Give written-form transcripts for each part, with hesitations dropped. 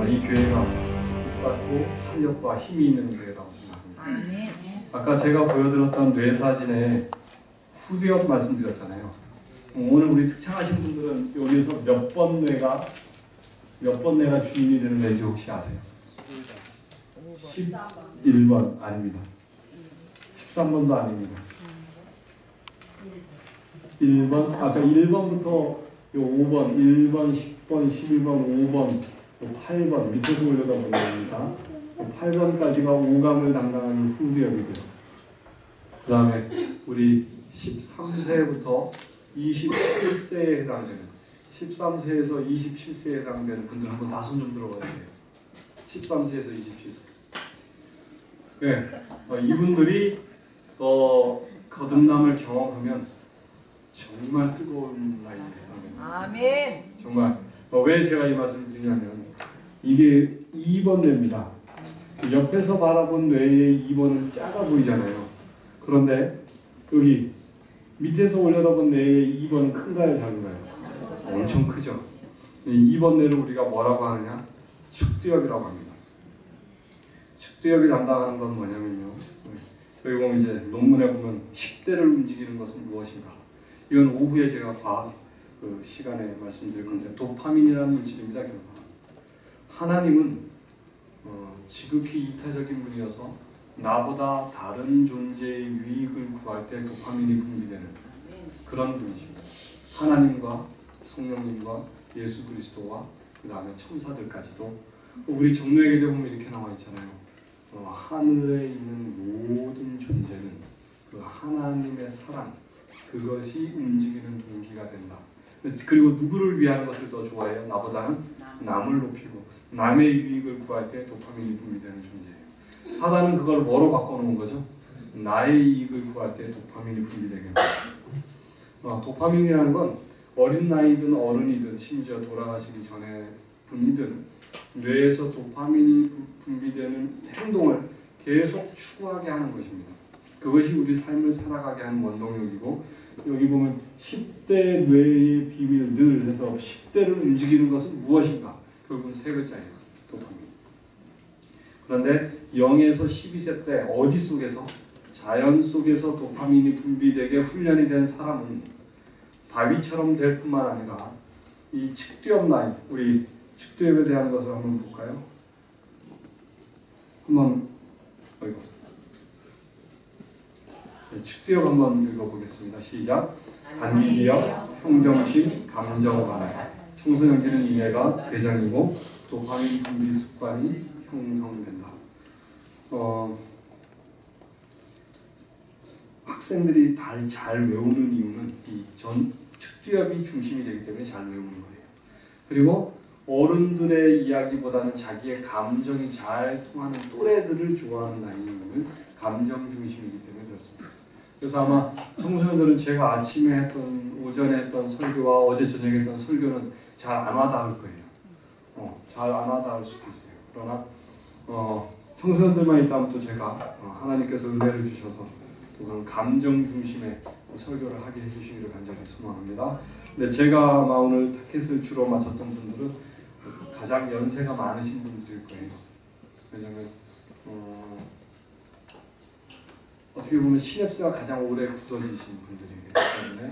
이 교회가 뜻받고 활력과 힘이 있는 교회라고 생각합니다. 아까 제가 보여드렸던 뇌사진에 후두엽 말씀드렸잖아요. 오늘 우리 특창하신 분들은 여기서 몇 번 뇌가 주인이 되는 뇌인지 혹시 아세요? 11번 아닙니다. 13번도 아닙니다. 1번, 아까 1번부터 5번, 1번, 10번, 11번, 5번, 8번 밑에서 올려다 보냅니다. 8번까지가 오감을 담당하는 후두엽이고요. 그 다음에 우리 13세부터 27세에 해당되는 13세에서 27세에 해당되는 분들 한번 다 손 좀 들어봐야 돼요. 13세에서 27세. 네, 이분들이 거듭남을 경험하면 정말 뜨거운 나이에 해당됩니다. 아멘. 정말 왜 제가 이 말씀을 드리냐면 이게 2번 뇌입니다. 옆에서 바라본 뇌의 2번은 작아 보이잖아요. 그런데 여기 밑에서 올려다본 뇌의 2번은 큰가요, 작은가요? 엄청 크죠. 2번 뇌를 우리가 뭐라고 하느냐? 축두엽이라고 합니다. 축두엽이 담당하는 건 뭐냐면요. 여기 보면 이제 논문에 보면 10대를 움직이는 것은 무엇인가? 이건 오후에 제가 과학 시간에 말씀드릴 건데 도파민이라는 물질입니다. 하나님은 지극히 이타적인 분이어서 나보다 다른 존재의 유익을 구할 때 도파민이 분비되는 그런 분이십니다. 하나님과 성령님과 예수 그리스도와 그 다음에 천사들까지도 우리 정로에게 보면 이렇게 나와 있잖아요. 하늘에 있는 모든 존재는 그 하나님의 사랑 그것이 움직이는 동기가 된다. 그리고 누구를 위하는 것을 더 좋아해요? 나보다는 남을 높이고 남의 유익을 구할 때 도파민이 분비되는 존재예요. 사단은 그걸 뭐로 바꿔놓은 거죠? 나의 이익을 구할 때 도파민이 분비되게 합니다. 도파민이라는 건 어린 나이든 어른이든 심지어 돌아가시기 전에 분이든 뇌에서 도파민이 분비되는 행동을 계속 추구하게 하는 것입니다. 그것이 우리 삶을 살아가게 하는 원동력이고 여기 보면 10대 뇌의 비밀 늘 해서 10대를 움직이는 것은 무엇인가? 결국은 세 글자예요. 도파민. 그런데 0에서 12세 때 어디 속에서? 자연 속에서 도파민이 분비되게 훈련이 된 사람은 다윗처럼 될 뿐만 아니라 이 측두엽 나이, 우리 측두엽에 대한 것을 한번 볼까요? 한번 측두엽 한번 읽어보겠습니다. 시작. 단기기억, 평정심, 감정 반응. 청소년기는 이내가 대장이고 도파민 분비 습관이 형성된다. 학생들이 잘 외우는 이유는 이 측두엽이 중심이 되기 때문에 잘 외우는 거예요. 그리고 어른들의 이야기보다는 자기의 감정이 잘 통하는 또래들을 좋아하는 나이는 감정 중심이기 때문에 그렇습니다. 그래서 아마 청소년들은 제가 아침에 했던 오전에 했던 설교와 어제 저녁에 했던 설교는 잘 안 와닿을 거예요. 잘 안 와닿을 수도 있어요. 그러나 청소년들만 있다면 또 제가 하나님께서 은혜를 주셔서 그런 감정 중심의 설교를 하게 해주시기를 간절히 소망합니다. 근데 제가 아마 오늘 타켓을 주로 마쳤던 분들은 가장 연세가 많으신 분들일 거예요. 왜냐하면 어떻게 보면 시냅스가 가장 오래 굳어지신 분들이기 때문에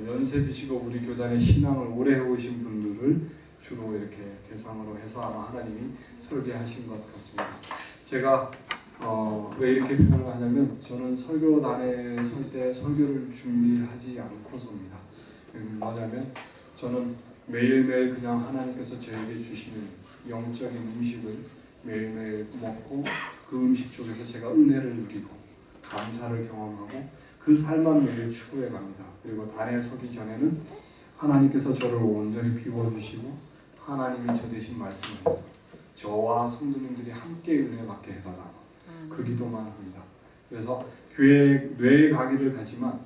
연세 드시고 우리 교단의 신앙을 오래 해오신 분들을 주로 이렇게 대상으로 해서 아마 하나님이 설계하신 것 같습니다. 제가 왜 이렇게 표현을 하냐면 저는 설교단에 설 때 설교를 준비하지 않고서입니다. 뭐냐면 저는 매일매일 그냥 하나님께서 저에게 주시는 영적인 음식을 매일매일 먹고 그 음식 속에서 제가 은혜를 누리고 감사를 경험하고 그 삶만 매일 추구해 갑니다. 그리고 단에 서기 전에는 하나님께서 저를 온전히 비워주시고 하나님이 저 대신 말씀하셔서 저와 성도님들이 함께 은혜 받게 해달라고 그 기도만 합니다. 그래서 뇌에 가기를 가지만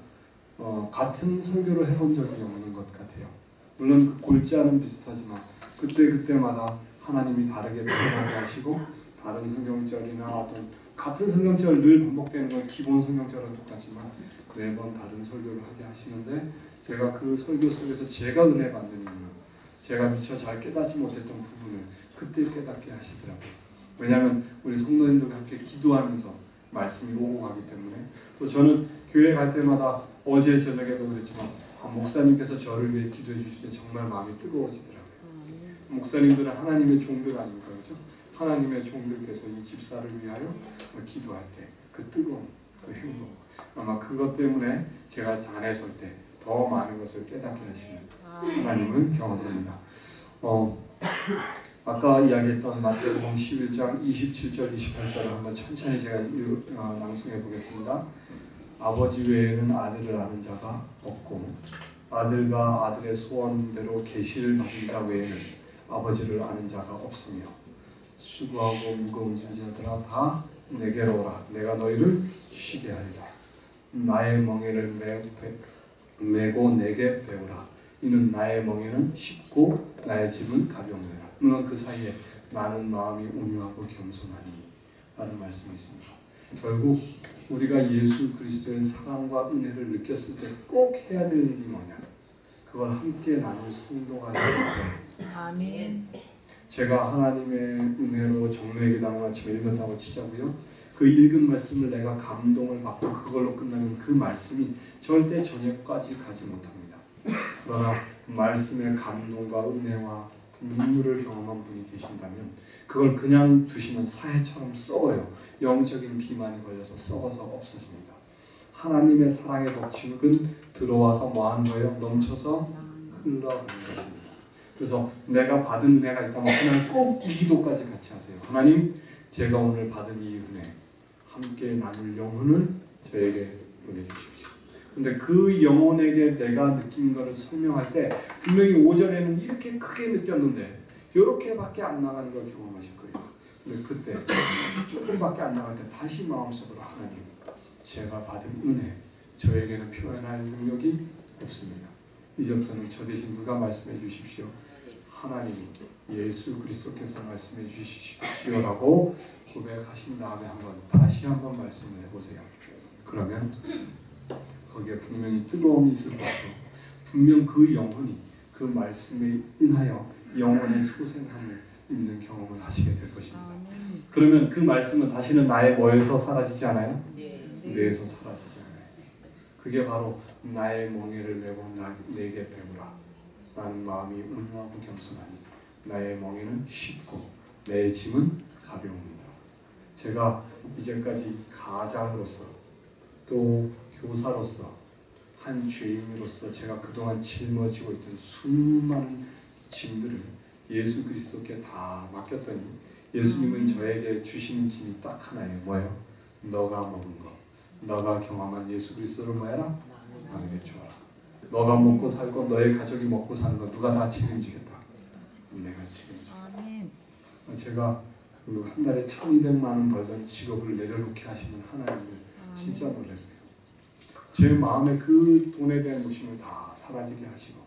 같은 설교를 해본 적이 없는 것 같아요. 물론 그 골자는 비슷하지만 그때마다 하나님이 다르게 표현하게 하시고 다른 성경절이나 어떤 같은 성경절 늘 반복되는 건 기본 성경절은 똑같지만 매번 다른 설교를 하게 하시는데 제가 그 설교 속에서 제가 은혜 받는 이유는 제가 미처 잘 깨닫지 못했던 부분을 그때 깨닫게 하시더라고요. 왜냐하면 우리 성도님들과 함께 기도하면서 말씀이 오고 가기 때문에, 또 저는 교회 갈 때마다 어제 저녁에도 그랬지만 목사님께서 저를 위해 기도해 주실 때 정말 마음이 뜨거워지더라고요. 목사님들은 하나님의 종들 아닙니까? 그렇죠? 하나님의 종들께서 이 집사를 위하여 기도할 때 그 뜨거움, 그 행복, 아마 그것 때문에 제가 잔에 설 때 더 많은 것을 깨닫게 하시는 하나님을 경험합니다. 아까 이야기했던 마태복음 11장 27절 28절을 한번 천천히 제가 낭송해 보겠습니다. 아버지 외에는 아들을 아는 자가 없고 아들과 아들의 소원대로 계시를 받은 자 외에는 아버지를 아는 자가 없으며 수고하고 무거운 짐자들아 다 내게로 오라. 내가 너희를 쉬게 하리라. 나의 멍에를 메고 내게 배우라. 이는 나의 멍에는 쉽고 나의 짐은 가벼우니라. 물론 그 사이에 나는 마음이 온유하고 겸손하니 라는 말씀이 있습니다. 결국 우리가 예수 그리스도의 사랑과 은혜를 느꼈을 때 꼭 해야 될 일이 뭐냐? 그걸 함께 나눌 성도가 되었어요. 아멘. 제가 하나님의 은혜로 정례기도를 아침에 읽었다고 치자고요. 그 읽은 말씀을 내가 감동을 받고 그걸로 끝나면 그 말씀이 절대 저녁까지 가지 못합니다. 그러나 말씀의 감동과 은혜와 눈물을 경험한 분이 계신다면 그걸 그냥 두시면 사해처럼 썩어요. 영적인 비만이 걸려서 썩어서 없어집니다. 하나님의 사랑의 덕침은 들어와서 뭐하는 거예요? 넘쳐서 흘러가는 것입니다. 그래서 내가 받은 은혜가 있다면 하나님 꼭 이 기도까지 같이 하세요. 하나님, 제가 오늘 받은 이 은혜 함께 나눌 영혼을 저에게 보내주십시오. 근데 그 영혼에게 내가 느낀 것을 설명할 때 분명히 오전에는 이렇게 크게 느꼈는데 이렇게밖에 안 나가는 걸 경험하실 거예요. 근데 그때 조금밖에 안 나갈 때 다시 마음속으로 하나님, 제가 받은 은혜 저에게는 표현할 능력이 없습니다. 이제부터는 저 대신 누가 말씀해 주십시오. 하나님, 예수 그리스도께서 말씀해 주십시오라고 고백하신 다음에 다시 한번 말씀을 해보세요. 그러면 거기에 분명히 뜨거움이 있을 것이고 분명 그 영혼이 그 말씀에 인하여 영혼의 소생함을 입는 경험을 하시게 될 것입니다. 그러면 그 말씀은 다시는 나의 뭐에서 사라지지 않아요? 뇌에서 사라지지 않아요. 그게 바로 나의 멍에를 메고 내게 배우라. 나는 마음이 온유하고 겸손하니 나의 멍에는 쉽고 내 짐은 가벼우니라. 제가 이제까지 가장으로서 또 교사로서 한 죄인으로서 제가 그동안 짊어지고 있던 수많은 짐들을 예수 그리스도께 다 맡겼더니 예수님은 저에게 주시는 짐이 딱 하나예요. 뭐예요? 너가 먹은 거, 너가 경험한 예수 그리스도를 뭐해라? 나에게 주어라. 너가 먹고 살고 너의 가족이 먹고 사는 거 누가 다 책임지겠다? 내가 책임져. 제가 한 달에 1,200만 원 벌던 직업을 내려놓게 하시는 하나님을 진짜 놀랐어요. 제 마음에 그 돈에 대한 무심을 다 사라지게 하시고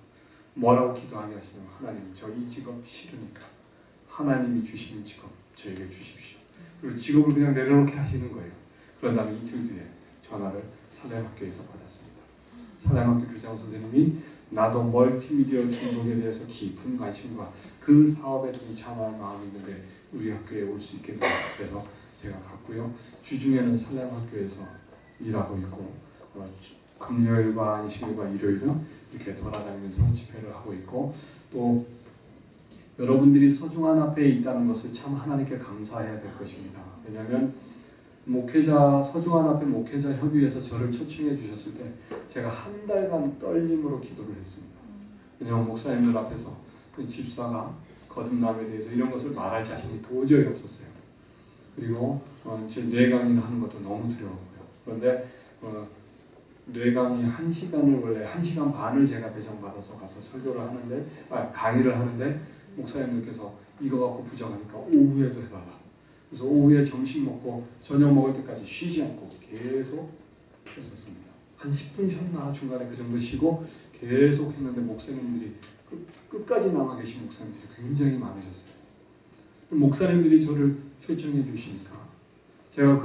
뭐라고 기도하게 하시냐면 하나님, 저 이 직업 싫으니까 하나님이 주시는 직업 저에게 주십시오. 그리고 직업을 그냥 내려놓게 하시는 거예요. 그런 다음에 이틀 뒤에 전화를 살렘학교에서 받았습니다. 살렘학교 교장 선생님이 나도 멀티미디어 중독에 대해서 깊은 관심과 그 사업에 동참할 마음이 있는데 우리 학교에 올 수 있겠다. 그래서 제가 갔고요. 주중에는 살렘학교에서 일하고 있고 금요일과 안식일과 일요일은 이렇게 돌아다니면서 집회를 하고 있고, 또 여러분들이 서중한 앞에 있다는 것을 참 하나님께 감사해야 될 것입니다. 왜냐하면 서중한 앞에 목회자 협의회에서 저를 초청해 주셨을 때 제가 한 달간 떨림으로 기도를 했습니다. 왜냐하면 목사님들 앞에서 집사가 거듭남에 대해서 이런 것을 말할 자신이 도저히 없었어요. 그리고 제 뇌강의를 하는 것도 너무 두려웠고요. 그런데 뇌강의 1시간을 원래 1시간 반을 제가 배정받아서 가서 설교를 하는데 강의를 하는데 목사님들께서 이거 갖고 부정하니까 오후에도 해달라. 그래서 오후에 점심 먹고 저녁 먹을 때까지 쉬지 않고 계속 했었습니다. 한 10분 쉬었나 중간에 그 정도 쉬고 계속 했는데 목사님들이 끝까지 남아 계신 목사님들이 굉장히 많으셨어요. 목사님들이 저를 초청해 주시니까 제가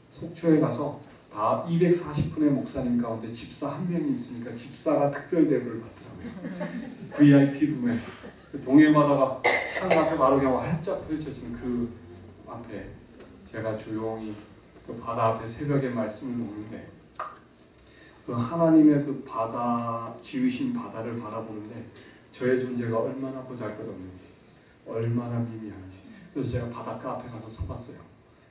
속초에 가서 다 240분의 목사님 가운데 집사 한 명이 있으니까 집사가 특별 대우를 받더라고요. VIP 룸에 동해바다가 창 앞에 바로 그냥 활짝 펼쳐진 그 앞에 제가 조용히 그 바다 앞에 새벽에 말씀을 놓는데 그 하나님의 그 바다 지으신 바다를 바라보는데 저의 존재가 얼마나 보잘것없는지 얼마나 미미한지 그래서 제가 바닷가 앞에 가서 서봤어요.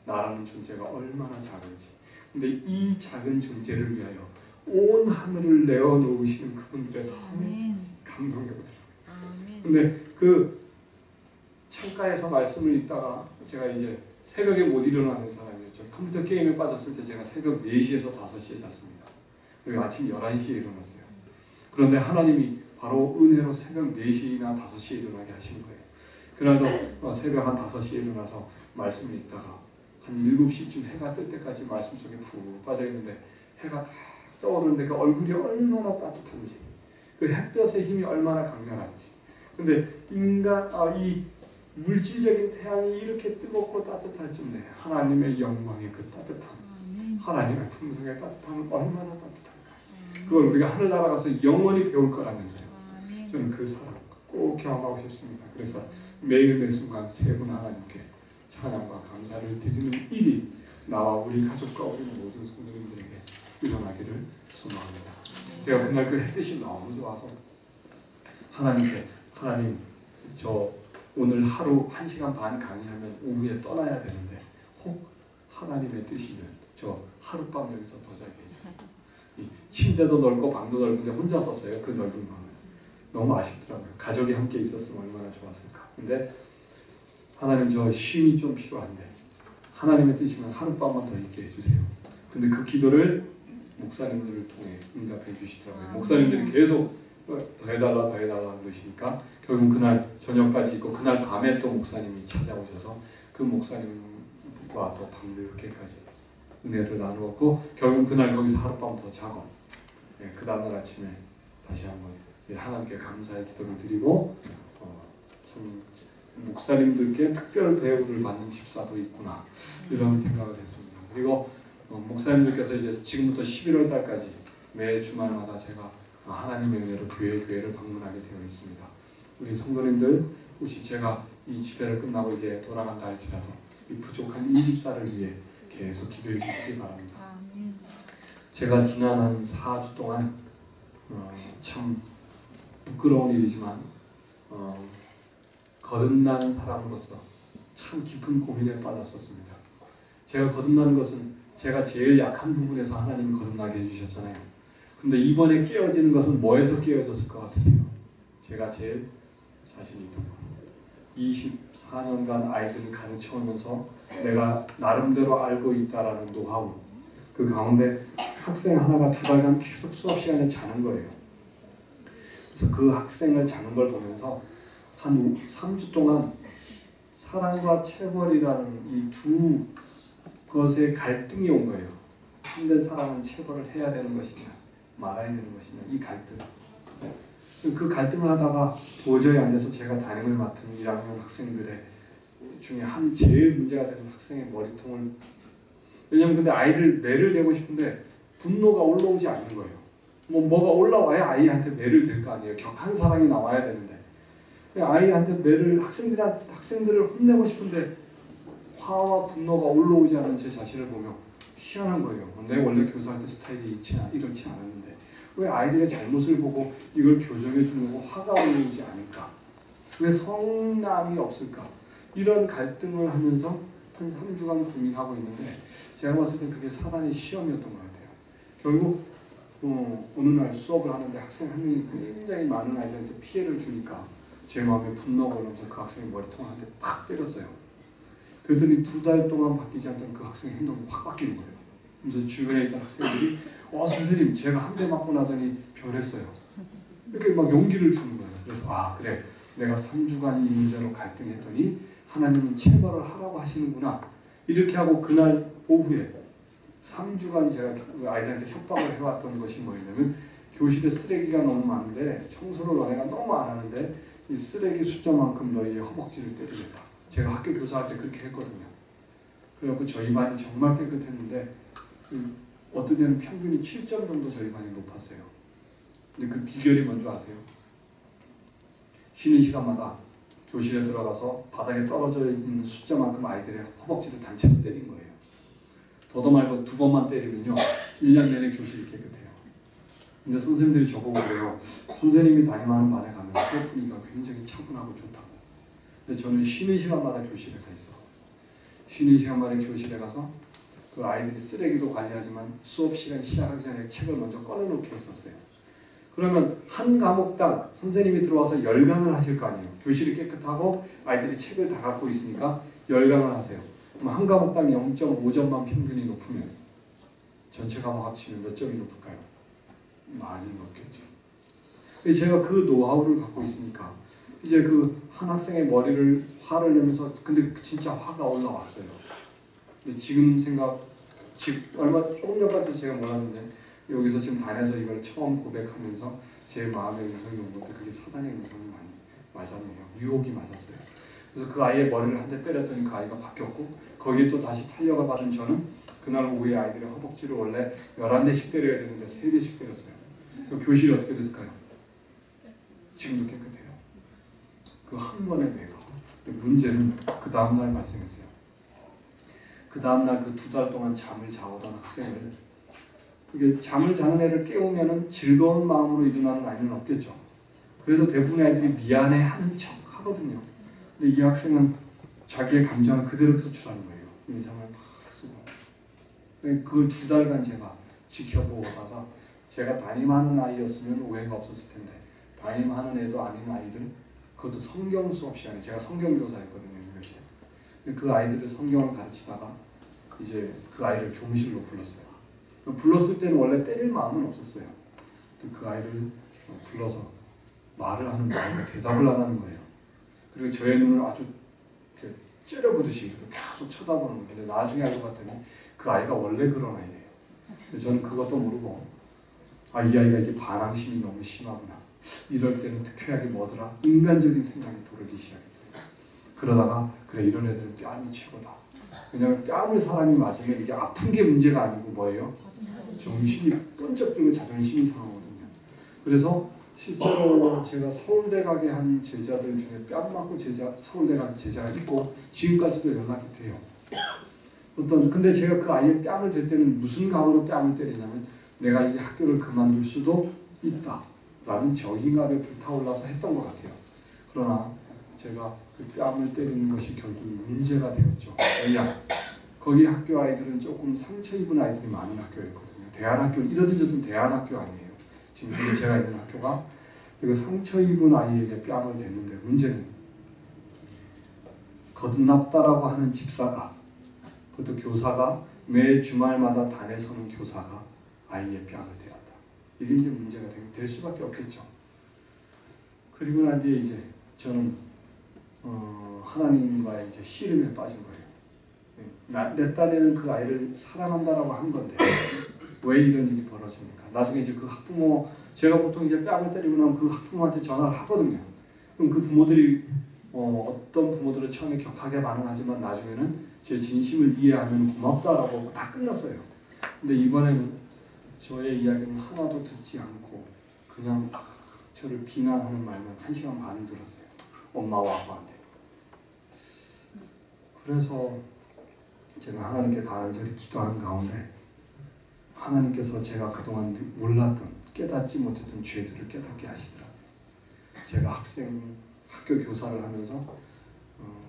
나라는 존재가 얼마나 작은지. 근데 이 작은 존재를 위하여 온 하늘을 내어놓으시는 그분들의 삶에 감동이 오더라고요. 근데 그 창가에서 말씀을 읽다가 제가 이제 새벽에 못 일어나는 사람이었죠. 컴퓨터 게임에 빠졌을 때 제가 새벽 4시에서 5시에 잤습니다. 그리고 아침 11시에 일어났어요. 그런데 하나님이 바로 은혜로 새벽 4시나 5시에 일어나게 하신 거예요. 그날도 새벽 한 5시에 일어나서 말씀을 읽다가 한 7시쯤 해가 뜰 때까지 말씀 속에 푹 빠져있는데 해가 딱 떠오르는데 그 얼굴이 얼마나 따뜻한지 그 햇볕의 힘이 얼마나 강렬한지 근데 이 물질적인 태양이 이렇게 뜨겁고 따뜻할 쯤에 하나님의 영광의 그 따뜻함 하나님의 품성의 따뜻함은 얼마나 따뜻할까요? 그걸 우리가 하늘 나라가서 영원히 배울 거라면서요. 저는 그 사랑 꼭 경험하고 싶습니다. 그래서 매일 매 순간 세 분 하나님께 찬양과 감사를 드리는 일이 나와 우리 가족과 우리 모든 성도님들에게 일어나기를 소망합니다. 제가 그날 그 햇빛이 너무 좋아서 하나님께 하나님 저 오늘 하루 1시간 반 강의하면 오후에 떠나야 되는데 혹 하나님의 뜻이면 저 하룻밤 여기서 더 자게 해주세요. 이 침대도 넓고 방도 넓은데 혼자 썼어요. 그 넓은 방을. 너무 아쉽더라고요. 가족이 함께 있었으면 얼마나 좋았을까. 근데 하나님 저 쉼이 좀 필요한데 하나님의 뜻이면 하룻밤만 더 있게 해주세요. 근데 그 기도를 목사님들을 통해 응답해 주시더라고요. 목사님들이 계속 더 해달라 그러시니까 결국 그날 저녁까지 있고 그날 밤에 또 목사님이 찾아오셔서 그 목사님과 또 밤늦게까지 은혜를 나누었고 결국 그날 거기서 하룻밤 더 자고 그 다음날 아침에 다시 한번 하나님께 감사의 기도를 드리고 참 목사님들께 특별 배우를 받는 집사도 있구나 이런 생각을 했습니다. 그리고 목사님들께서 이제 지금부터 11월 달까지 매 주말마다 제가 하나님의 은혜로 교회를 방문하게 되어 있습니다. 우리 성도님들 혹시 제가 이 집회를 끝나고 이제 돌아간다 할지라도 이 부족한 이 집사를 위해 계속 기도해 주시기 바랍니다. 제가 지난 한 4주 동안 참 부끄러운 일이지만 거듭난 사람으로서 참 깊은 고민에 빠졌었습니다. 제가 거듭난 것은 제가 제일 약한 부분에서 하나님이 거듭나게 해주셨잖아요. 근데 이번에 깨어지는 것은 뭐에서 깨어졌을 것 같으세요? 제가 제일 자신 있던 거. 24년간 아이들을 가르쳐오면서 내가 나름대로 알고 있다라는 노하우. 그 가운데 학생 하나가 2달간 계속 수업 시간에 자는 거예요. 그래서 그 학생을 자는 걸 보면서 한 3주 동안 사랑과 체벌이라는 이 두 것의 갈등이 온 거예요. 참된 사랑은 체벌을 해야 되는 것이냐 말아야 되는 것이냐 이 갈등. 그 갈등을 하다가 도저히 안 돼서 제가 담임을 맡은 1학년 학생들의 중에 한 제일 문제가 되는 학생의 머리통을 왜냐면 근데 아이를 매를 대고 싶은데 분노가 올라오지 않는 거예요. 뭐가 올라와야 아이한테 매를 댈 거 아니에요. 격한 사랑이 나와야 되는데 아이한테 매를 학생들을 혼내고 싶은데 화와 분노가 올라오지 않은 제 자신을 보며 희한한 거예요. 내가 원래 교사할 때 스타일이 이렇지 않았는데 왜 아이들의 잘못을 보고 이걸 교정해 주려고 화가 올라오지 않을까? 왜 성남이 없을까? 이런 갈등을 하면서 한 3주간 고민하고 있는데 제가 봤을 때 그게 사단의 시험이었던 것 같아요. 결국 어느 날 수업을 하는데 학생 한 명이 굉장히 많은 아이들한테 피해를 주니까 제 마음에 분노가 올라오면서 그 학생의 머리통을 한 대 탁 때렸어요. 그랬더니 2달 동안 바뀌지 않던 그 학생의 행동이 확 바뀌는 거예요. 그래서 주변에 있던 학생들이 선생님 제가 한 대 맞고 나더니 변했어요. 이렇게 막 용기를 주는 거예요. 그래서 그래 내가 3주간 이 문제로 갈등했더니 하나님은 체벌을 하라고 하시는구나. 이렇게 하고 그날 오후에 3주간 제가 아이들한테 협박을 해왔던 것이 뭐였냐면 교실에 쓰레기가 너무 많은데 청소를 너네가 너무 안 하는데 이 쓰레기 숫자만큼 너희의 허벅지를 때리겠다. 제가 학교 교사할 때 그렇게 했거든요. 그래갖고 저희 반이 정말 깨끗했는데 어떤 데는 평균이 7점 정도 저희 반이 높았어요. 근데 그 비결이 뭔지 아세요? 쉬는 시간마다 교실에 들어가서 바닥에 떨어져 있는 숫자만큼 아이들의 허벅지를 단체로 때린 거예요. 더도 말고 2번만 때리면요 1년 내내 교실이 깨끗해요. 근데 선생님들이 저보고 그래요. 선생님이 담임하는 반에 가면 수업 분위기가 굉장히 차분하고 좋다고. 근데 저는 쉬는 시간마다 교실에 가 있어요. 쉬는 시간마다 교실에 가서 그 아이들이 쓰레기도 관리하지만 수업 시간 시작하기 전에 책을 먼저 꺼내놓게 했었어요. 그러면 한 과목당 선생님이 들어와서 열강을 하실 거 아니에요. 교실이 깨끗하고 아이들이 책을 다 갖고 있으니까 열강을 하세요. 그럼 한 과목당 0.5점만 평균이 높으면 전체 과목 합치면 몇 점이 높을까요? 많이 높겠죠. 제가 그 노하우를 갖고 있으니까 이제 그 한 학생의 머리를 화를 내면서 근데 진짜 화가 올라왔어요. 근데 지금 얼마 조금 전까지 제가 몰랐는데 여기서 지금 단에서 이걸 처음 고백하면서 제 마음의 음성이 온 건데 그게 사단의 음성이 많이 맞았네요. 유혹이 맞았어요. 그래서 그 아이의 머리를 한 대 때렸더니 그 아이가 바뀌었고 거기에 또 다시 탄력을 받은 저는 그날 오후에 아이들의 허벅지를 원래 11대씩 때려야 되는데 3대씩 때렸어요. 교실이 어떻게 됐을까요? 지금도 깨끗해요. 그 한 번의 매가. 근데 문제는 그 다음날 발생했어요. 그 다음날 그 2달 동안 잠을 자오던 학생을 이게 잠을 자는 애를 깨우면은 즐거운 마음으로 일어나는 아이는 없겠죠. 그래도 대부분의 아이들이 미안해하는 척 하거든요. 근데 이 학생은 자기의 감정을 그대로 표출하는 거예요. 인상을 막 쓰고. 그걸 2달간 제가 지켜보다가 제가 담임하는 아이였으면 오해가 없었을 텐데 담임하는 애도 아닌 아이를 그것도 성경 수업 시간에 제가 성경교사였거든요. 그 아이들을 성경을 가르치다가 이제 그 아이를 교무실로 불렀어요. 불렀을 때는 원래 때릴 마음은 없었어요. 그 아이를 불러서 말을 하는 거예요. 대답을 안 하는 거예요. 그리고 저의 눈을 아주 째려보듯이 이렇게 계속 쳐다보는 거예요. 근데 나중에 알고 봤더니 그 아이가 원래 그런 아이예요. 저는 그것도 모르고 이 아이가 이렇게 반항심이 너무 심하구나. 이럴 때는 특효약이 뭐더라? 인간적인 생각이 들기 시작했어요. 그러다가 그래 이런 애들은 뺨이 최고다. 왜냐하면 뺨을 사람이 맞으면 이게 아픈 게 문제가 아니고 뭐예요? 정신이 번쩍 들고 자존심이 상하거든요. 그래서 실제로 제가 서울대 가게 한 제자들 중에 뺨 맞고 서울대 간 제자가 있고 지금까지도 연락이 돼요. 근데 제가 그 아이의 뺨을 댈 때는 무슨 각오로 뺨을 때리냐면 내가 이 학교를 그만둘 수도 있다 라는 적응감에 불타올라서 했던 것 같아요. 그러나 제가 그 뺨을 때리는 것이 결국 문제가 되었죠. 왜냐? 거기 학교 아이들은 조금 상처 입은 아이들이 많은 학교였거든요. 대안학교, 이러든 저든 대안학교 아니에요. 지금 제가 있는 학교가 그 상처 입은 아이에게 뺨을 댔는데 문제는 거듭났다라고 하는 집사가 그것도 교사가 매 주말마다 단에 서는 교사가 아이의 뺨을 때렸다. 이게 이제 문제가 될 수밖에 없겠죠. 그리고 난 뒤에 이제 저는 하나님과의 이제 씨름에 빠진 거예요. 내 딴에는 그 아이를 사랑한다라고 한 건데 왜 이런 일이 벌어집니까? 나중에 이제 그 학부모 제가 보통 이제 뺨을 때리고 나면 그 학부모한테 전화를 하거든요. 그럼 그 부모들이 어떤 부모들은 처음에 격하게 반응하지만 나중에는 제 진심을 이해하면 고맙다라고 다 끝났어요. 근데 이번에는 저의 이야기는 하나도 듣지 않고 그냥 저를 비난하는 말만 1시간 반을 들었어요. 엄마와 아빠한테. 그래서 제가 하나님께 간절히 기도하는 가운데 하나님께서 제가 그동안 몰랐던 깨닫지 못했던 죄들을 깨닫게 하시더라고요. 제가 학교 교사를 하면서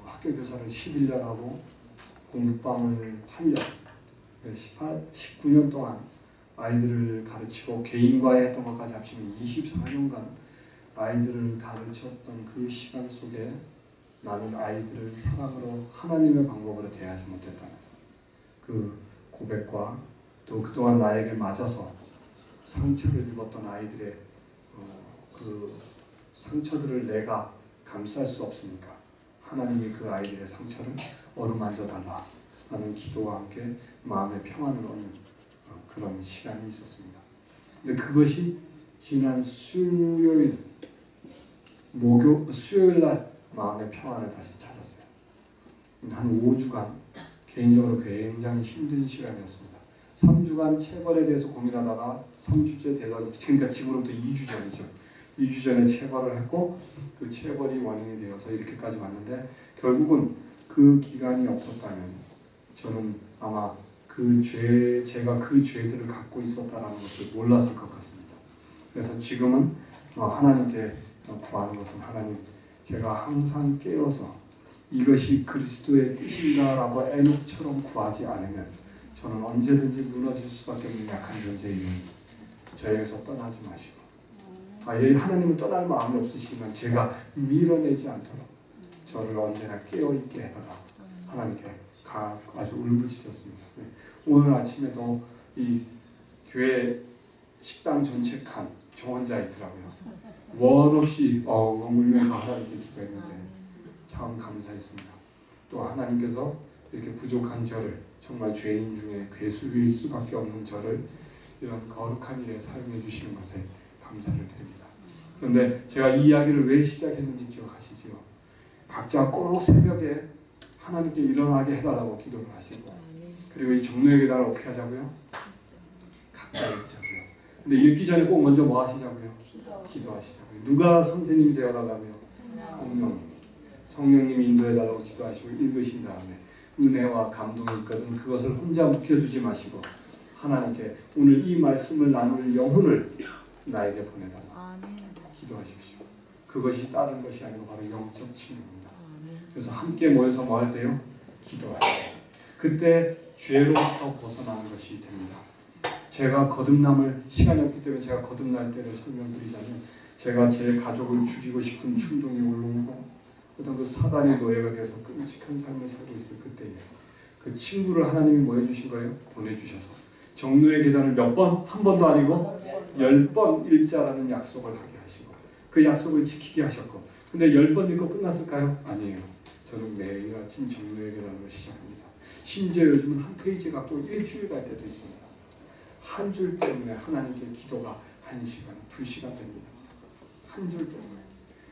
학교 교사를 11년 하고 공부방을 8년 19년 동안 아이들을 가르치고 개인과의 했던 것까지 합치면 24년간 아이들을 가르쳤던 그 시간 속에 나는 아이들을 사랑으로 하나님의 방법으로 대하지 못했다는 그 고백과 또 그동안 나에게 맞아서 상처를 입었던 아이들의 그 상처들을 내가 감쌀 수 없으니까 하나님이 그 아이들의 상처를 어루만져 달라 하는 기도와 함께 마음의 평안을 얻는 그런 시간이 있었습니다. 근데 그것이 지난 수요일 날 마음의 평안을 다시 찾았어요. 한 5주간 개인적으로 굉장히 힘든 시간이었습니다. 3주간 체벌에 대해서 고민하다가 3주째 되다, 그러니까 지금으로부터 2주 전이죠. 2주 전에 체벌을 했고 그 체벌이 원인이 되어서 이렇게까지 왔는데 결국은 그 기간이 없었다면 저는 아마 제가 그 죄들을 갖고 있었다는 것을 몰랐을 것 같습니다. 그래서 지금은 하나님께 구하는 것은 하나님, 제가 항상 깨어서 이것이 그리스도의 뜻인가라고 에녹처럼 구하지 않으면 저는 언제든지 무너질 수밖에 없는 약한 존재이니 저에게서 떠나지 마시고, 하나님은 떠날 마음이 없으시지만 제가 밀어내지 않도록 저를 언제나 깨어있게 해달라 하나님께 아주 울부짖었습니다. 오늘 아침에도 이 교회 식당 전체 칸 저 혼자 있더라고요. 원 없이 울면서 하나님께 기도했는데 참 감사했습니다. 또 하나님께서 이렇게 부족한 저를, 정말 죄인 중에 괴수일 수밖에 없는 저를 이런 거룩한 일에 사용해 주시는 것에 감사를 드립니다. 그런데 제가 이 이야기를 왜 시작했는지 기억하시죠? 각자 꼭 새벽에 하나님께 일어나게 해달라고 기도를 하시고, 그리고 이 정로의 계단을 어떻게 하자고요? 각자 읽자고요. 근데 읽기 전에 꼭 먼저 뭐 하시자고요? 기도하시자고요. 누가 선생님이 되어달라고요? 성령님이 인도해달라고 기도하시고 읽으신 다음에 은혜와 감동이 있거든 그것을 혼자 묵혀두지 마시고 하나님께 오늘 이 말씀을 나눌 영혼을 나에게 보내달라 기도하십시오. 그것이 다른 것이 아니고 바로 영적 침입입니다. 그래서 함께 모여서 뭐 할 때요? 기도하세요. 그때 죄로부터 벗어나는 것이 됩니다. 제가 거듭남을, 시간이 없기 때문에 제가 거듭날 때를 설명드리자면, 제가 제 가족을 죽이고 싶은 충동이 올라오고 어떤 그 사단의 노예가 되어서 끔찍한 삶을 살고 있을 그때에 그 친구를 하나님이 뭐 해주신 거예요? 보내주셔서 정로의 계단을 몇 번? 한 번도 아니고 10번 읽자라는 약속을 하게 하시고 그 약속을 지키게 하셨고, 근데 10번 읽고 끝났을까요? 아니에요. 저는 매일 아침 정로의 계단으로 시작합니다. 심지어 요즘은 한 페이지 갖고 일주일 갈 때도 있습니다. 한 줄 때문에 하나님께 기도가 1시간, 2시간 됩니다. 한 줄 때문에.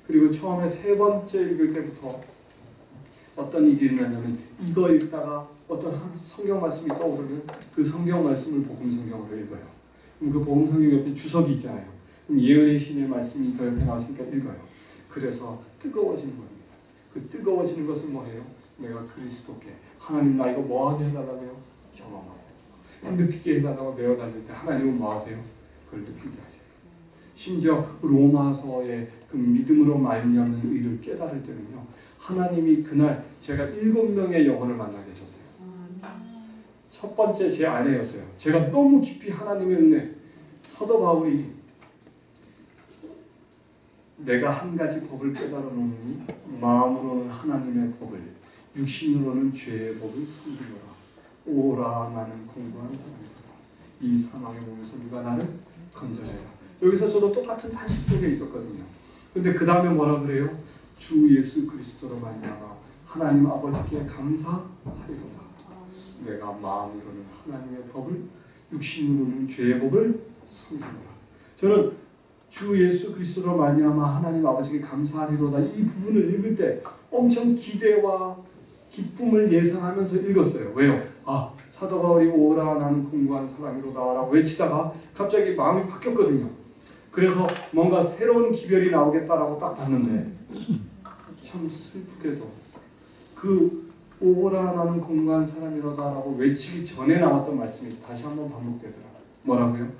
그리고 처음에 3번째 읽을 때부터 어떤 일이 일어나냐면 이거 읽다가 어떤 성경 말씀이 떠오르면 그 성경 말씀을 복음 성경으로 읽어요. 그럼 그 복음 성경 옆에 주석이 있잖아요. 그럼 예언의 신의 말씀이 그 옆에 나왔으니까 읽어요. 그래서 뜨거워지는 겁니다. 그 뜨거워지는 것은 뭐예요? 내가 그리스도께 하나님 나 이거 뭐 하게 해달라고요? 경험하고 느끼게 해달라고 매어 달릴 때 하나님은 뭐 하세요? 그걸 느끼게 하세요. 심지어 로마서의 그 믿음으로 말미암는 의를 깨달을 때는요, 하나님이 그날 제가 7명의 영혼을 만나게 하셨어요. 첫 번째 제 아내였어요. 제가 너무 깊이 하나님의 은혜, 사도 바울이 내가 한 가지 법을 깨달아 놓으니 마음으로는 하나님의 법을, 육신으로는 죄의 법을 숨기노라. 오라 나는 공고한 사람이다. 이 사망의 몸에서 누가 나를 건져내라. 여기서 저도 똑같은 탄식 속에 있었거든요. 근데 그 다음에 뭐라 그래요? 주 예수 그리스도로 말미암아 하나님 아버지께 감사하리로다. 내가 마음으로는 하나님의 법을, 육신으로는 죄의 법을 숨기노라. 저는 주 예수 그리스도로 말미암아 하나님 아버지께 감사하리로다 이 부분을 읽을 때 엄청 기대와 기쁨을 예상하면서 읽었어요. 왜요? 사도 바울이 오라 나는 공고한 사람이로다 라고 외치다가 갑자기 마음이 바뀌었거든요. 그래서 뭔가 새로운 기별이 나오겠다라고 딱 봤는데 참 슬프게도 그 오라 나는 공고한 사람이로다 라고 외치기 전에 나왔던 말씀이 다시 한번 반복되더라. 뭐라고요?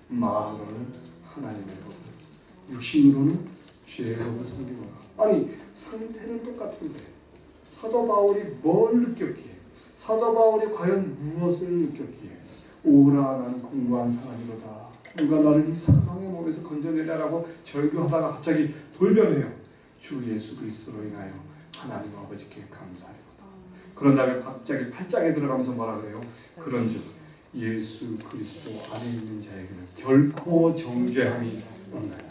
마음으로는 하나님의 법, 육신으로는 죄의 법을 섬기노라. 아니 상태는 똑같은데 사도 바울이 뭘 느꼈기에, 사도 바울이 과연 무엇을 느꼈기에 오라 나는 공고한 사람이로다 누가 나를 이 사망의 몸에서 건져내라라고 절규하다가 갑자기 돌변해요. 주 예수 그리스도로 인하여 하나님 아버지께 감사하리로다. 그런 다음에 갑자기 8장에 들어가면서 뭐라 그래요? 그런즉 예수 그리스도 안에 있는 자에게는 결코 정죄함이 없나요?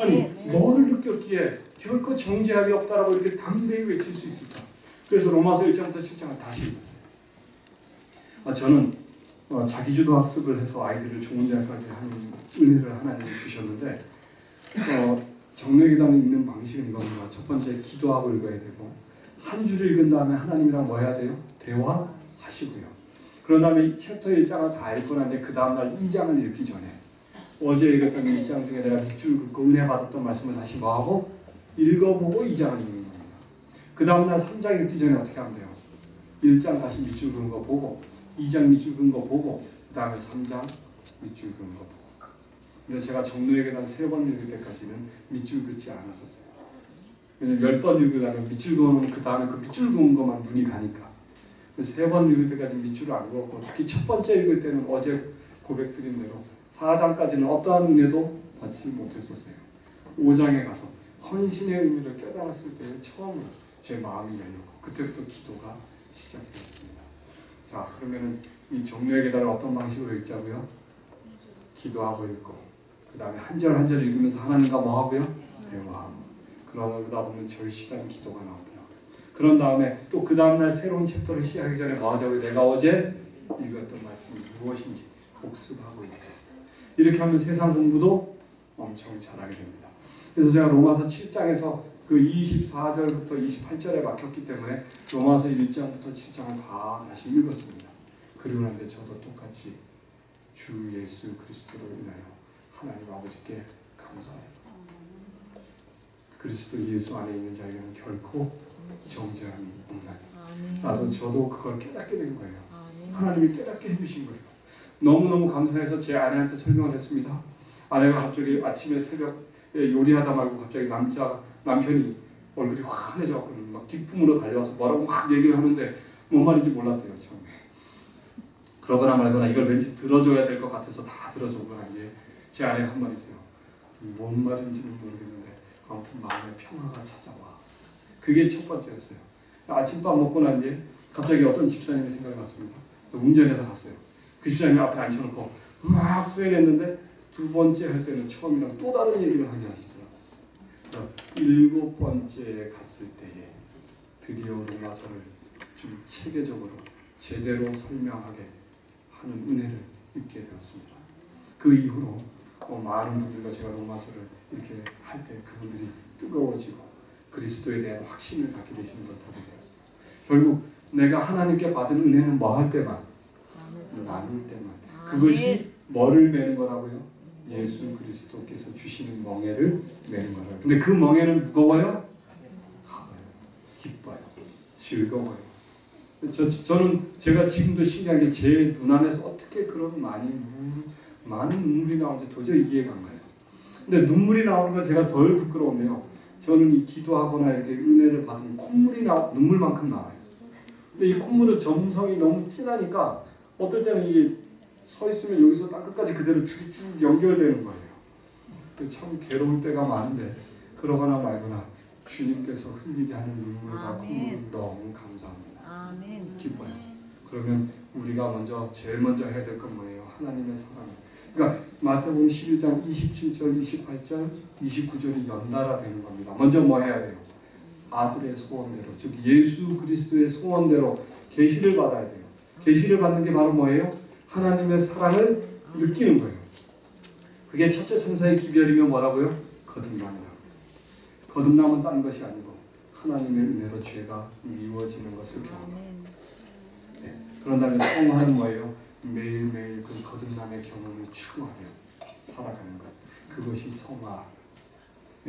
아니 뭐를 느꼈기에 결코 정죄함이 없다라고 이렇게 담대히 외칠 수 있을까? 그래서 로마서 1장부터 7장을 다시 읽었어요. 저는 자기주도 학습을 해서 아이들을 좋은 대학가게 하는 은혜를 하나님이 주셨는데 정례기담을 읽는 방식은 이겁니다. 첫 번째 기도하고 읽어야 되고 한 줄을 읽은 다음에 하나님이랑 뭐 해야 돼요? 대화하시고요. 그런 다음에 챕터 1장을 다 읽고 난데 그 다음날 2장을 읽기 전에 어제 읽었던 1장 중에 내가 밑줄 긋고 은혜 받았던 말씀을 다시 뭐하고 읽어보고 2장을 읽는 겁니다. 그 다음날 3장 읽기 전에 어떻게 하면 돼요? 1장 다시 밑줄 그은 거 보고 2장 밑줄 그은 거 보고 그 다음에 3장 밑줄 그은 거 보고. 근데 제가 정로의 계단 3번 읽을 때까지는 밑줄 긋지 않았었어요. 왜냐면 10번 읽으려면 밑줄 그으면 그 다음에 그 밑줄 그은 것만 눈이 가니까. 3번 읽을 때까지 밑줄을 안 그었고 특히 첫 번째 읽을 때는 어제 고백드린 대로 4장까지는 어떠한 은혜도 받지 못했었어요. 5장에 가서 헌신의 의미를 깨달았을 때 처음으로 제 마음이 열렸고 그때부터 기도가 시작되었습니다. 자, 그러면은 이 정료의 계단을 어떤 방식으로 읽자고요? 기도하고 읽고 그 다음에 한 절 한 절 읽으면서 하나님과 뭐 하고요? 대화하고 그러다 보면 절실한 기도가 나오더라고요. 그런 다음에 또 그 다음날 새로운 챕터를 시작하기 전에 뭐 하자고요? 내가 어제 읽었던 말씀이 무엇인지 복습하고 있죠. 이렇게 하면 세상 공부도 엄청 잘하게 됩니다. 그래서 제가 로마서 7장에서 그 24절부터 28절에 막혔기 때문에 로마서 1장부터 7장을 다 다시 읽었습니다. 그리고 난데 저도 똑같이 주 예수 그리스도로 인하여 하나님 아버지께 감사해요. 그리스도 예수 안에 있는 자에게는 결코 정죄함이 없나니. 저도 그걸 깨닫게 된 거예요. 하나님이 깨닫게 해주신 거예요. 너무너무 감사해서 제 아내한테 설명을 했습니다. 아내가 갑자기 아침에 새벽에 요리하다 말고 갑자기 남편이 얼굴이 환해져갖고 막 뒷품으로 달려와서 뭐라고 막 얘기를 하는데 뭔 말인지 몰랐대요. 처음에. 그러거나 말거나 이걸 왠지 들어줘야 될 것 같아서 다 들어주고 난 뒤에 제 아내가 한 말 있어요. 뭔 말인지는 모르겠는데 아무튼 마음에 평화가 찾아와. 그게 첫 번째였어요. 아침밥 먹고 난 뒤에 갑자기 어떤 집사님이 생각이 났습니다. 그래서 운전해서 갔어요. 그 집사님 앞에 앉혀놓고 막 토해냈는데 두 번째 할 때는 처음이랑 또 다른 얘기를 하게 하시더라고요. 7번째에 갔을 때에 드디어 로마서를 좀 체계적으로 제대로 설명하게 하는 은혜를 입게 되었습니다. 그 이후로 많은 분들과 제가 로마서를 이렇게 할 때 그분들이 뜨거워지고 그리스도에 대한 확신을 갖게 되시는 걸 보게 되었어요. 결국 내가 하나님께 받은 은혜는 뭐 할 때만? 나눌 때만. 그것이 뭐를 매는 거라고요? 예수 그리스도께서 주시는 멍에를 매는 거라고요. 근데 그 멍에는 무거워요? 가벼워요. 기뻐요. 즐거워요. 저는 제가 지금도 신기한 게 제 눈 안에서 어떻게 그런 많은 눈물이 나오는지 도저히 이해가 안 가요. 근데 눈물이 나오는 건 제가 덜 부끄러운데요. 저는 이 기도하거나 이렇게 은혜를 받으면 콧물이 눈물만큼 나와요. 근데 이 콧물은 점성이 너무 진하니까 어떨 때는 이게 서 있으면 여기서 땅끝까지 그대로 쭉 연결되는 거예요. 참 괴로울 때가 많은데 그러거나 말거나 주님께서 흘리게 하는 눈물과 콧물은 너무 감사합니다. 아멘. 기뻐요. 그러면 우리가 제일 먼저 해야 될 건 뭐예요? 하나님의 사랑. 그러니까 마태복음 11장 27절, 28절, 29절이 연달아 되는 겁니다. 먼저 뭐 해야 돼요? 아들의 소원대로, 즉 예수 그리스도의 소원대로 계시를 받아야 돼요. 계시를 받는 게 바로 뭐예요? 하나님의 사랑을 느끼는 거예요. 그게 첫째 천사의 기별이면 뭐라고요? 거듭남이라고. 거듭남은 딴 것이 아니고 하나님의 은혜로 죄가 미워지는 것을 경험합니다. 네. 그런 다음에 성화는 뭐예요? 매일매일 그 거듭남의 경험을 추구하며 살아가는 것. 그것이 성화.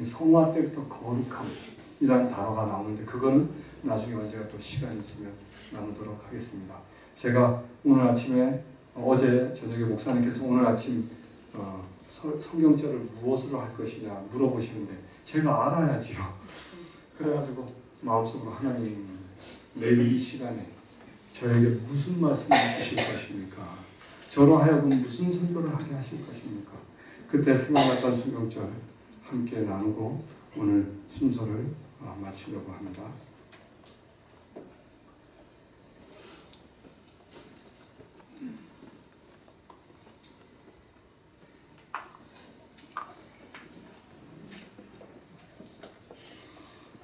성화 때부터 거룩함이라는 단어가 나오는데 그거는 나중에 언제가 또 시간이 있으면 나누도록 하겠습니다. 제가 오늘 아침에 어제 저녁에 목사님께서 오늘 아침 성경절을 무엇으로 할 것이냐 물어보시는데 제가 알아야지요. 그래가지고 마음속으로 하나님 내일 이 시간에 저에게 무슨 말씀을 주실 것입니까? 저로 하여금 무슨 선교를 하게 하실 것입니까? 그때 생각났던 성경절 함께 나누고 오늘 순서를 마치려고 합니다.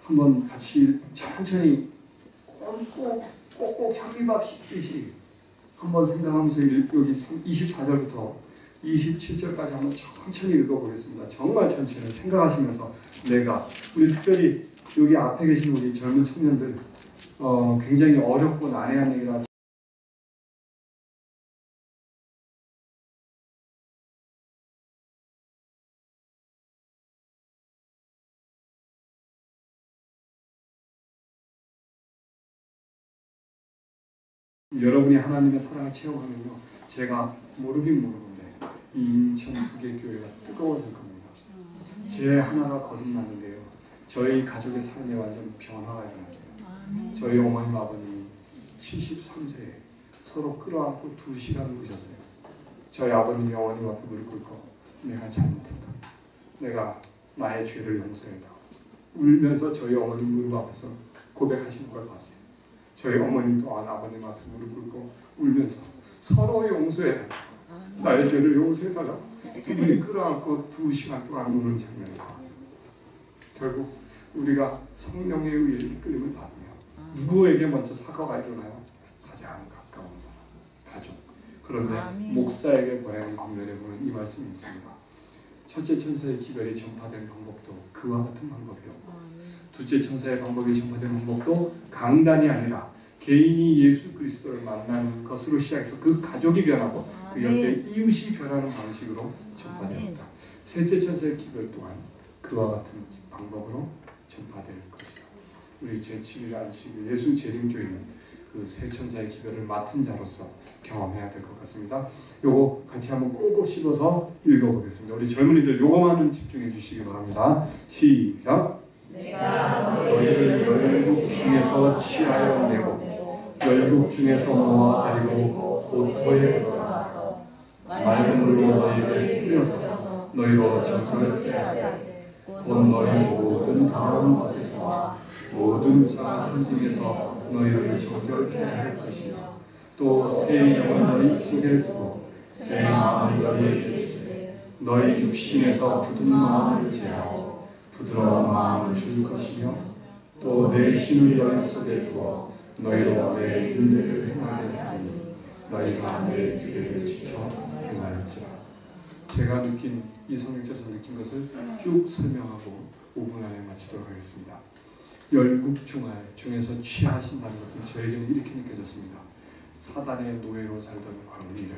한번 같이 천천히 꼭꼭 현미밥 씹듯이 한번 생각하면서 여기 24절부터 27절까지 한번 천천히 읽어보겠습니다. 정말 천천히 생각하시면서 우리 특별히 여기 앞에 계신 우리 젊은 청년들 굉장히 어렵고 난해한 얘기라 여러분이 하나님의 사랑을 체험하면요, 제가 모르긴 모르는데 이 인천 북예교회가 뜨거워질 겁니다. 제 하나가 거듭났는데요, 저희 가족의 삶에 완전 변화가 일어났어요. 저희 어머님 아버님이 73세에 서로 끌어안고 2시간 우셨어요. 저희 아버님이 어머님 앞에 무릎 꿇고 내가 잘못했다, 내가 나의 죄를 용서해다 울면서 저희 어머님 무릎 앞에서 고백하시는 걸 봤어요. 저희 어머님 또한 아버님 앞에 무릎 꿇고 울면서 서로 용서해달라, 나의 죄를 용서해달라, 두 분이 끌어안고 2시간 동안 우는 장면을 봤어요. 결국 우리가 성령의 의에 이끌림을 받으며 누구에게 먼저 사과가 일어나요? 가장 가까운 사람, 가족. 그런데 목사에게 보내는 권면에 보면 이 말씀이 있습니다. 첫째 천사의 기별이 전파된 방법도 그와 같은 방법이요, 둘째 천사의 방법이 전파된 방법도 강단이 아니라 개인이 예수 그리스도를 만나는 것으로 시작해서 그 가족이 변하고 그 옆에 이웃이 변하는 방식으로 전파되었다. 셋째 천사의 기별 또한 그와 같은 방법으로 전파될 것이다. 우리 제7일 안식일 예수 재림교회는 그 세 천사의 기별을 맡은 자로서 경험해야 될 것 같습니다. 요거 같이 한번 꼭꼭 씹어서 읽어보겠습니다. 우리 젊은이들 요거만은 집중해 주시기 바랍니다. 시작. 내가 너희를 열국 중에서 취하여 내고 열국 중에서 모아 데리고 고토에 들어가서 맑은 물로 너희를 뿌려서 너희로 정결케 하되 곧 너희 모든 더러운 것에서와 모든 우상한 선중에서 너희를 정결케 할 것이며 또 새 영을 너희 속에 두고 새 마음을 너희에게 주되 너희 육신에서 굳은 마음을 제하고 부드러운 마음을 줄 것이며 또 내 신을 너희 속에 두어 너희로 내 율례를 행하게 하니 너희가 내 규례를 지켜 행할지라. 제가 느낀 이 성경에서 느낀 것을 쭉 설명하고 5분 안에 마치도록 하겠습니다. 열국 중에서 취하신다는 것은 저에게는 이렇게 느껴졌습니다. 사단의 노예로 살던 광리를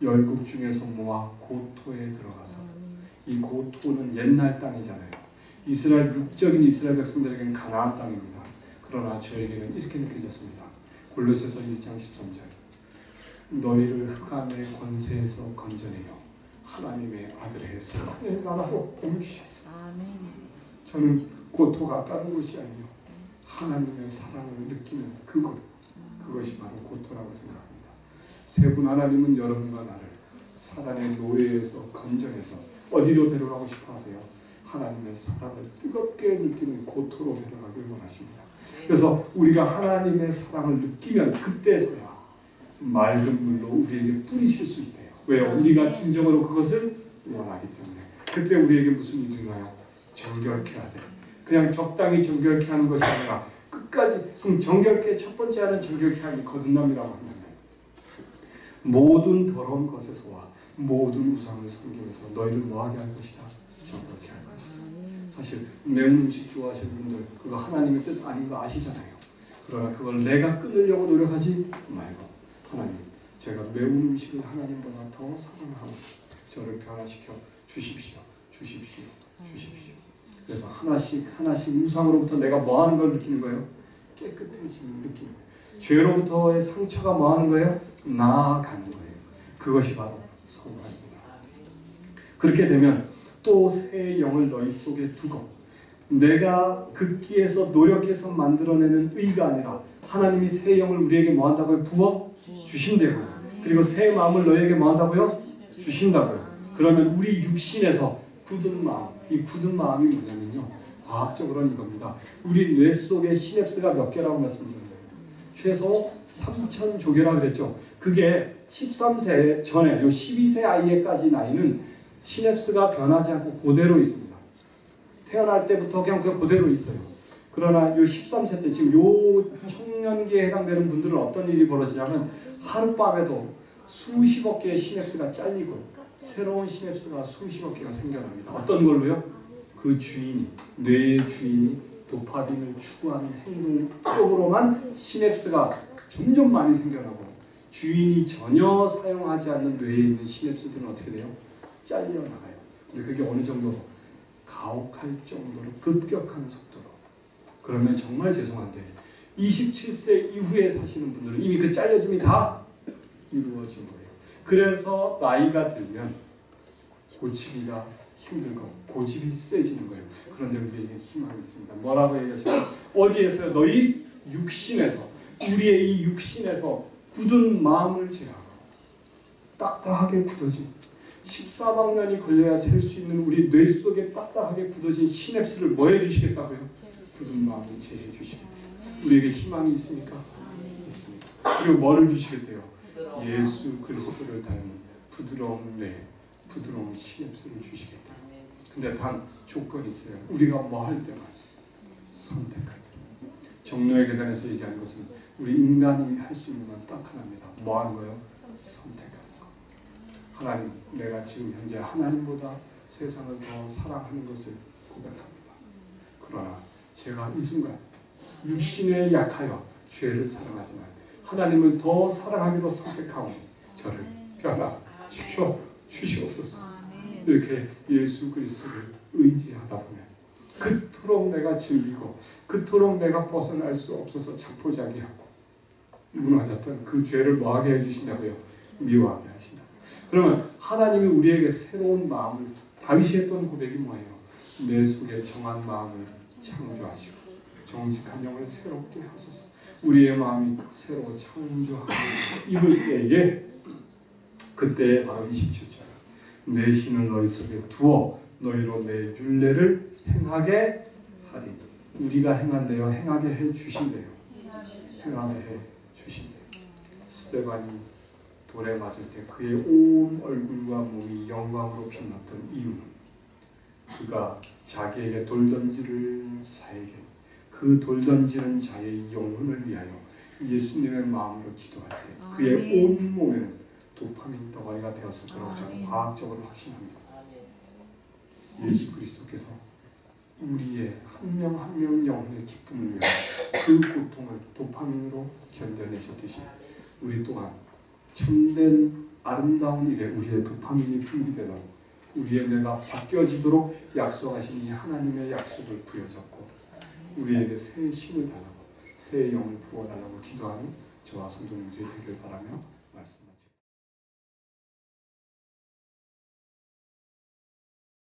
열국 중에서 모아 고토에 들어가서, 이 고토는 옛날 땅이잖아요. 이스라엘 육적인 이스라엘 백성들에게는 가나안 땅입니다. 그러나 저에게는 이렇게 느껴졌습니다. 골로새서 1장 13절 너희를 흑암의 권세에서 건져내어 하나님의 아들의 사랑의 나라로 옮기셨어. 저는 고토가 다른 곳이 아니요 하나님의 사랑을 느끼는 그것이 바로 고토라고 생각합니다. 세 분 하나님은 여러분과 나를 사단의 노예에서 건져내서 어디로 데려가고 싶어 하세요? 하나님의 사랑을 뜨겁게 느끼는 고토로 데려가길 원하십니다. 그래서 우리가 하나님의 사랑을 느끼면 그때서야 맑은 물로 우리에게 뿌리실 수 있대요. 왜요? 우리가 진정으로 그것을 원하기 때문에. 그때 우리에게 무슨 일이 일어나요? 정결케 하되, 그냥 적당히 정결케 하는 것이 아니라 끝까지. 그럼 정결케, 첫 번째 하는 정결케 하는 거듭남이라고 합니다. 모든 더러운 것에서와 모든 우상을 섬기면서 너희를 뭐하게 할 것이다? 정결케 할 것이다. 사실 매운 음식 좋아하시는 분들 그거 하나님의 뜻 아닌 거 아시잖아요. 그러나 그걸 내가 끊으려고 노력하지 말고, 하나님, 제가 매운 음식을 하나님보다 더 사랑하고 저를 변화시켜 주십시오. 그래서 하나씩 우상으로부터 내가 뭐하는 걸 느끼는 거예요? 깨끗해짐을 느끼는 거예요. 죄로부터의 상처가 뭐하는 거예요? 나아가는 거예요. 그것이 바로 성화입니다. 그렇게 되면 또 새 영을 너희 속에 두고, 내가 극기에서 노력해서 만들어내는 의가 아니라 하나님이 새 영을 우리에게 뭐한다고요? 부어 주신다고요. 그리고 새 마음을 너희에게 뭐한다고요? 주신다고요. 그러면 우리 육신에서 굳은 마음, 이 굳은 마음이 뭐냐면요, 과학적으로는 이겁니다. 우리 뇌 속에 시냅스가 몇 개라고 말씀드렸나요? 최소 3,000조개라 그랬죠. 그게 13세 전에, 요 12세 아이에까지 나이는 시냅스가 변하지 않고 그대로 있습니다. 태어날 때부터 그냥 그대로 있어요. 그러나 요 13세 때, 지금 요 청년기에 해당되는 분들은 어떤 일이 벌어지냐면 하룻밤에도 수십억 개의 시냅스가 잘리고 새로운 시냅스가 수십억 개가 생겨납니다. 어떤 걸로요? 그 주인이, 뇌의 주인이 도파민을 추구하는 행동 쪽으로만 시냅스가 점점 많이 생겨나고, 주인이 전혀 사용하지 않는 뇌에 있는 시냅스들은 어떻게 돼요? 잘려나가요. 근데 그게 어느 정도로? 가혹할 정도로 급격한 속도로. 그러면 정말 죄송한데 27세 이후에 사시는 분들은 이미 그 잘려짐이 다 이루어진 거예요. 그래서 나이가 들면 고치기가 힘들고 고집이 세지는 거예요. 그런데 우리에게 희망이 있습니다. 뭐라고 얘기하시나요? 어디에서요? 너희 육신에서, 우리의 이 육신에서 굳은 마음을 제하고 딱딱하게 굳어진 14만년이 걸려야 셀 수 있는 우리 뇌 속에 딱딱하게 굳어진 시냅스를 뭐 해주시겠다고요? 굳은 마음을 제해 주시겠다. 우리에게 희망이 있습니까? 있습니다. 그리고 뭐를 주시겠대요? 예수 그리스도를 닮은 부드러운 뇌, 부드러운 시냅스를 주시겠다. 근데 단 조건이 있어요. 우리가 뭐 할 때만 선택할 때. 정로의 계단에서 얘기하는 것은 우리 인간이 할 수 있는 건 딱 하나입니다. 뭐 하는 거요? 선택하는 거. 하나님, 내가 지금 현재 하나님보다 세상을 더 사랑하는 것을 고백합니다. 그러나 제가 이 순간 육신에 약하여 죄를 사랑하지만 하나님을 더 사랑하기로 선택하오니 저를 변화시켜 주시옵소서. 이렇게 예수 그리스도를 의지하다 보면 그토록 내가 질리고 그토록 내가 벗어날 수 없어서 자포자기하고 무너졌던 그 죄를 뭐하게 해주신다고요? 미워하게 하신다. 그러면 하나님이 우리에게 새로운 마음을, 다윗이 했던 고백이 뭐예요? 내 속에 정한 마음을 창조하시고 정직한 영을 새롭게 하소서. 우리의 마음이 새로 창조하고 입을 때에 그때에 바로 27절 내 신을 너희 속에 두어 너희로 내 율례를 행하게 하리. 우리가 행한대요. 행하게 해 주신대요. 행하게 해 주신대요. 스데반이 돌에 맞을 때 그의 온 얼굴과 몸이 영광으로 빛났던 이유는 그가 자기에게 돌 던지를 자에게 그 돌 던지는 자의 영혼을 위하여 예수님의 마음으로 기도할 때 그의 온 몸에는 도파민 덩어리가 되었을 거라고 저는 과학적으로 확신합니다. 예수 그리스도께서 우리의 한 명 한 명 영혼의 기쁨을 위해 그 고통을 도파민으로 견뎌내셨듯이 우리 또한 참된 아름다운 일에 우리의 도파민이 분비되도록 우리의 뇌가 바뀌어지도록 약속하신 이 하나님의 약속을 부여잡고 우리에게 새 신을 달라고 새 영을 부어달라고 기도하는 저와 성도님들이 되길 바라며